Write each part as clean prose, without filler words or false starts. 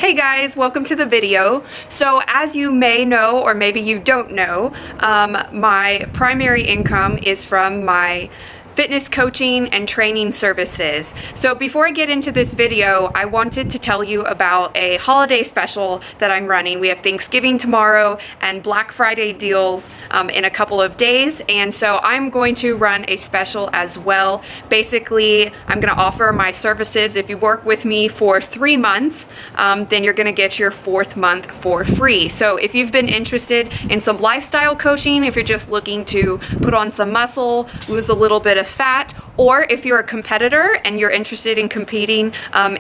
Hey guys, welcome to the video. So as you may know, or maybe you don't know, my primary income is from my fitness coaching and training services. So before I get into this video, I wanted to tell you about a holiday special that I'm running. We have Thanksgiving tomorrow and Black Friday deals in a couple of days, and so I'm going to run a special as well. Basically, I'm going to offer my services. If you work with me for 3 months, then you're going to get your 4th month for free. So if you've been interested in some lifestyle coaching, if you're just looking to put on some muscle, lose a little bit of fat, or if you're a competitor and you're interested in competing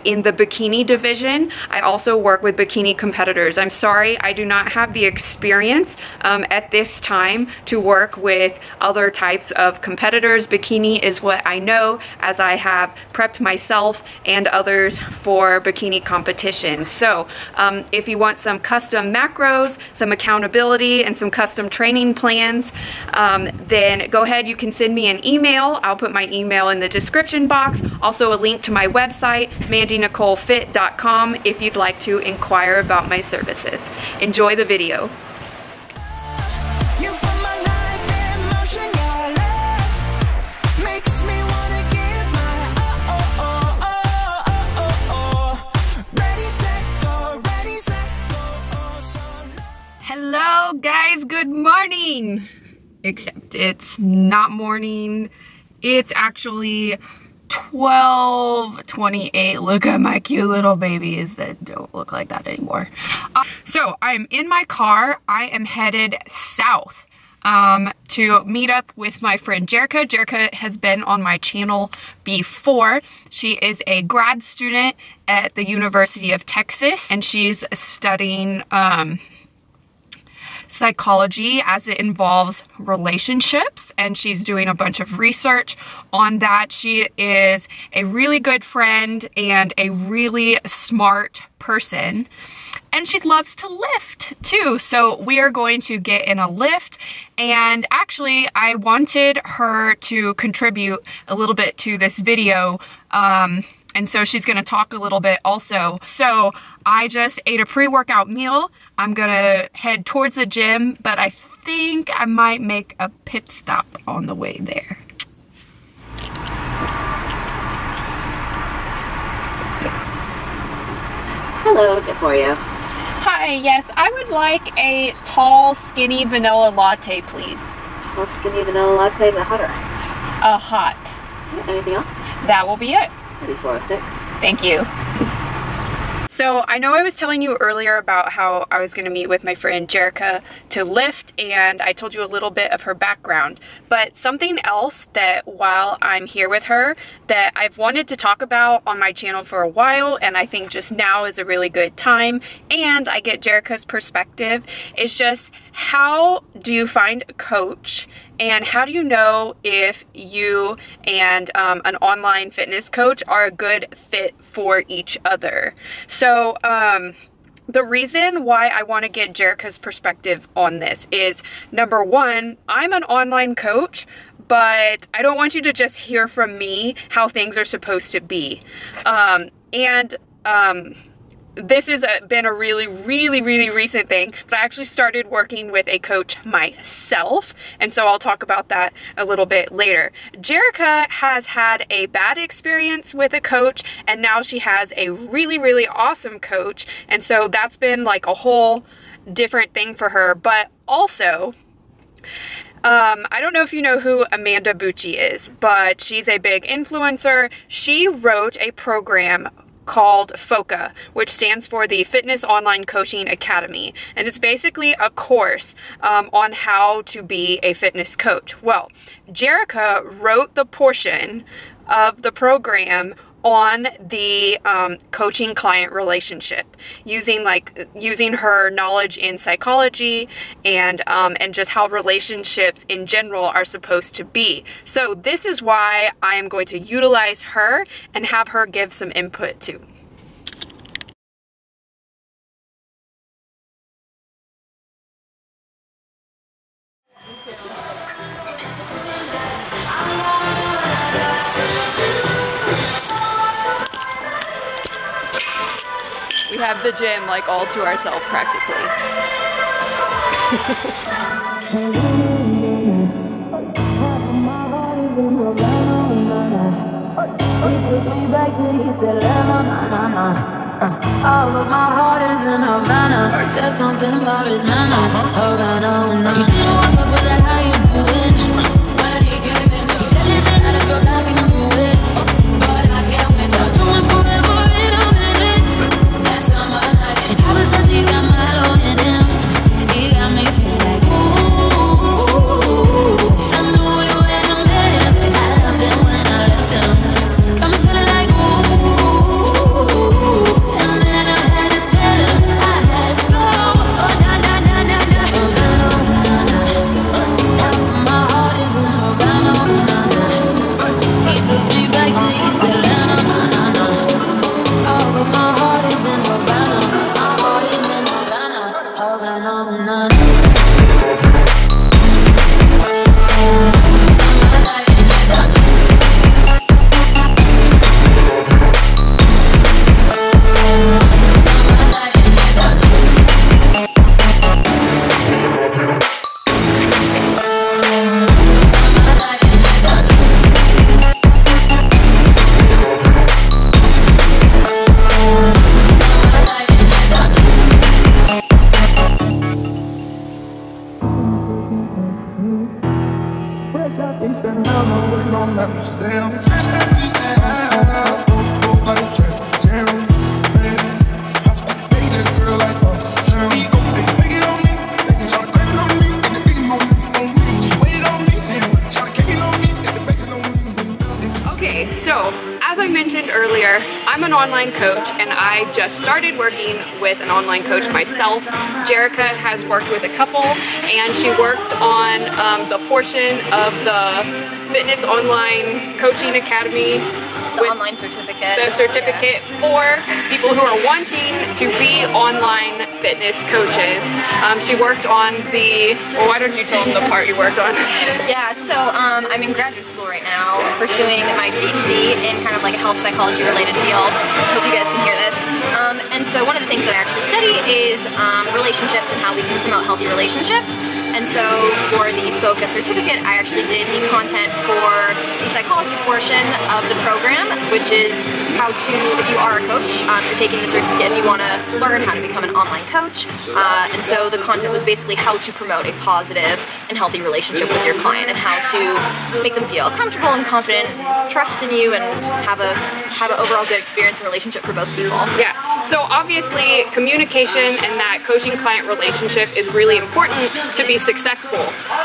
in the bikini division, I also work with bikini competitors. I'm sorry, I do not have the experience at this time to work with other types of competitors. Bikini is what I know, as I have prepped myself and others for bikini competitions. So if you want some custom macros, some accountability, and some custom training plans, then go ahead, you can send me an email. I'll put my email in the description box. Also a link to my website, mandynicolefit.com, if you'd like to inquire about my services. Enjoy the video. Hello guys, good morning! Except it's not morning. It's actually 12:28. Look at my cute little babies that don't look like that anymore. So I'm in my car. I am headed south to meet up with my friend Jerica. Jerica has been on my channel before. She is a grad student at the University of Texas, and she's studying psychology as it involves relationships, and she's doing a bunch of research on that. She is a really good friend and a really smart person, and she loves to lift too. So we are going to get in a lift, and actually I wanted her to contribute a little bit to this video, and so she's gonna talk a little bit also. So I just ate a pre-workout meal. I'm gonna head towards the gym, but I think I might make a pit stop on the way there. Hello, good for you. Hi, yes, I would like a tall, skinny vanilla latte, please. Tall, skinny vanilla latte, the hot or iced? A hot. Yeah, anything else? That will be it. Maybe 406. Thank you. So I know I was telling you earlier about how I was going to meet with my friend Jerica to lift, and I told you a little bit of her background, but something else that while I'm here with her that I've wanted to talk about on my channel for a while, and I think just now is a really good time, and I get Jerica's perspective, is just how do you find a coach, and how do you know if you and an online fitness coach are a good fit for each other? So the reason why I want to get Jerica's perspective on this is, number one, I'm an online coach, but I don't want you to just hear from me how things are supposed to be. This has been a really recent thing, but I actually started working with a coach myself, and so I'll talk about that a little bit later. Jerica has had a bad experience with a coach, and now she has a really awesome coach, and so that's been like a whole different thing for her. But also, I don't know if you know who Amanda Bucci is, but she's a big influencer. She wrote a program called FOCA, which stands for the Fitness Online Coaching Academy, and it's basically a course on how to be a fitness coach. Well, Jerica wrote the portion of the program on the coaching client relationship, using her knowledge in psychology and just how relationships in general are supposed to be. So this is why I am going to utilize her and have her give some input too. we have the gym like all to ourselves practically. All of my heart is in Havana. There's something about his manners. Havana, he didn't walk up with that, how you doing? When he came in, he said there's a lot of girls I can do it, but I can't without doing forever in a minute. That's on my night. And Tyler says he got Milo in him. He got me feeling like ooh. I knew it when I met him. I loved him when I left him. Got me feeling like ooh. I'm an online coach and I just started working with an online coach myself. Jerica has worked with a couple and she worked on the portion of the Fitness Online Coaching Academy. The online certificate. The certificate for people who are wanting to be online fitness coaches. She worked on the, well, why don't you tell them the part you worked on? Yeah, so I'm in graduate school right now, pursuing my PhD in kind of like a health psychology related field. Hope you guys can hear this. And so one of the things that I actually study is relationships and how we can promote healthy relationships. And so for the FOCA certificate, I actually did the content for the psychology portion of the program, which is how to, if you are a coach, you're taking the certificate if you want to learn how to become an online coach. And so the content was basically how to promote a positive and healthy relationship with your client and how to make them feel comfortable and confident, trust in you, and have an overall good experience and relationship for both people. Yeah, so obviously communication and that coaching-client relationship is really important to be successful.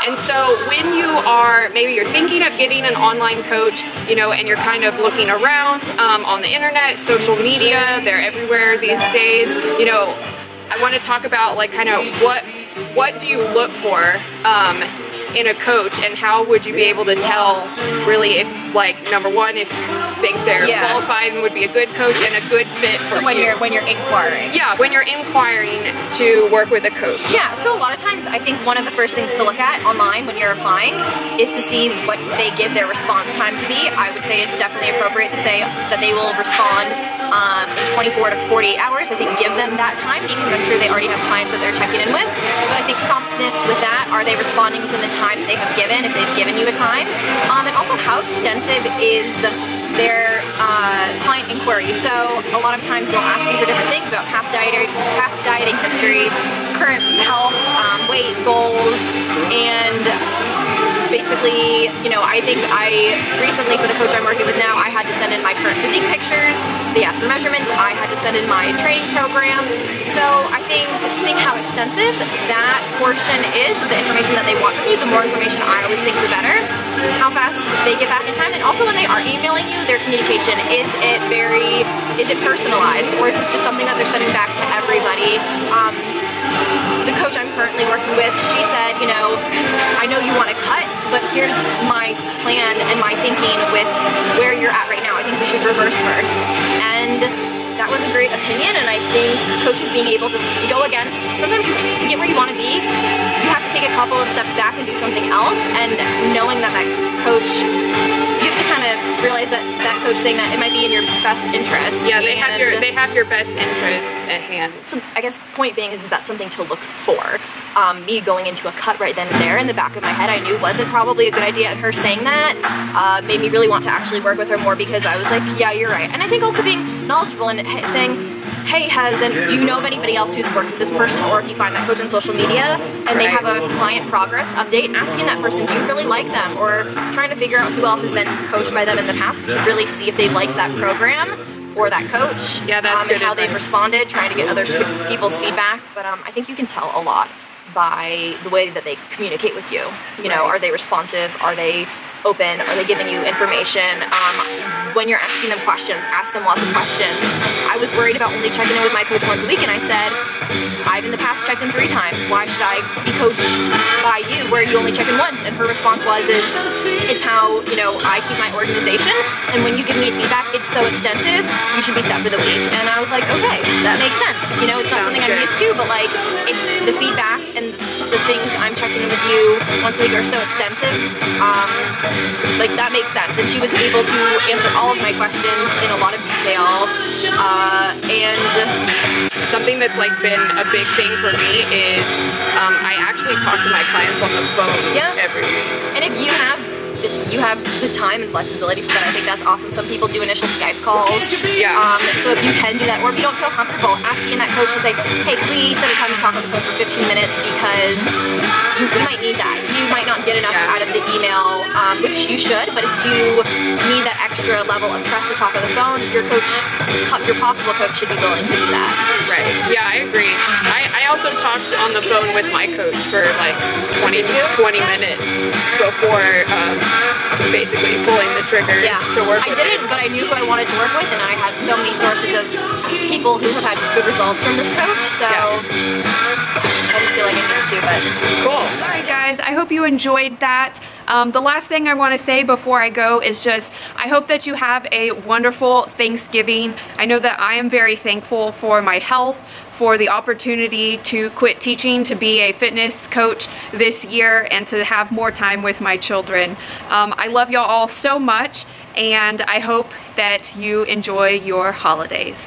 And so when you are, maybe you're thinking of getting an online coach, you know, and you're kind of looking around on the internet, social media, they're everywhere these days, you know, I want to talk about like kind of what do you look for in a coach, and how would you be able to tell really if, like, number one, if you think they're qualified and would be a good coach and a good fit for when you're inquiring. Yeah, when you're inquiring to work with a coach. Yeah, so a lot of times I think one of the first things to look at online when you're applying is to see what they give their response time to be. I would say it's definitely appropriate to say that they will respond in 24 to 48 hours. I think give them that time because I'm sure they already have clients that they're checking in with. But I think promptness with that, are they responding within the time that they have given, if they've given you a time? And also how extensive is their client inquiry. So a lot of times they'll ask you for different things about past dieting history, current health, weight goals, and basically, you know, I think recently for the coach I'm working with now, I had to send in my current physique pictures. They asked for measurements. I had to send in my training program. So I think seeing how extensive that portion is of the information that they want from you, the more information I always think the better. How fast they get back in time, and also when they are emailing you, their communication, is it personalized, or is this just something that they're sending back to everybody? The coach I'm currently working with, she said, you know, I know you want to cut, but here's my plan and my thinking with where you're at right now. I think we should reverse first. And that was a great opinion, and I think coaches being able to go against, sometimes to get where you want to be, you have to take a couple of steps back and do something else, and knowing that that coach, you have to kind of realize that that coach saying that it might be in your best interest. Yeah, they have your best interest at hand. So I guess point being is that something to look for. Me going into a cut right then and there in the back of my head, I knew wasn't probably a good idea, and her saying that made me really want to actually work with her more, because I was like, yeah, you're right. And I think also being knowledgeable and saying, hey, do you know of anybody else who's worked with this person? Or if you find that coach on social media and they have a client progress update, asking that person, do you really like them? Or trying to figure out who else has been coached by them in the past to really see if they liked that program or that coach. Yeah, that's good and how advice. they've responded, trying to get other people's feedback. But I think you can tell a lot by the way that they communicate with you. You know, are they responsive? Are they open? Are they giving you information? When you're asking them questions, ask them lots of questions. I was worried about only checking in with my coach once a week, and I said, I've in the past checked in 3 times. Why should I be coached by you where you only check in once? And her response was, it's how, you know, I keep my organization, and when you give me feedback, it's so extensive, you should be set for the week. And I was like, okay, that makes sense. You know, it's not something I'm used to, but like, if the feedback and the things I'm checking in with you once a week are so extensive, like that makes sense. And she was able to answer all of my questions in a lot of detail. And something that's like been a big thing for me is I actually talk to my clients on the phone every week. And if you have the time and flexibility for that, I think that's awesome. Some people do initial Skype calls. Yeah. So if you can do that, or if you don't feel comfortable asking that coach to say, hey, please set a time to talk on the phone for 15 minutes, because you might need that. You might not get enough out of the email, which you should, but if you need that extra level of trust to talk on the phone, your coach, your possible coach, should be willing to do that. Right. Yeah, I agree. I also talked on the phone with my coach for like 20 minutes before basically pulling the trigger to work with I didn't, but I knew who I wanted to work with, and I had so many sources of people who have had good results from this coach, so I didn't feel like I needed to, but cool. Alright guys, I hope you enjoyed that. The last thing I want to say before I go is just, I hope that you have a wonderful Thanksgiving. I know that I am very thankful for my health, for the opportunity to quit teaching, to be a fitness coach this year, and to have more time with my children. I love y'all all so much, and I hope that you enjoy your holidays.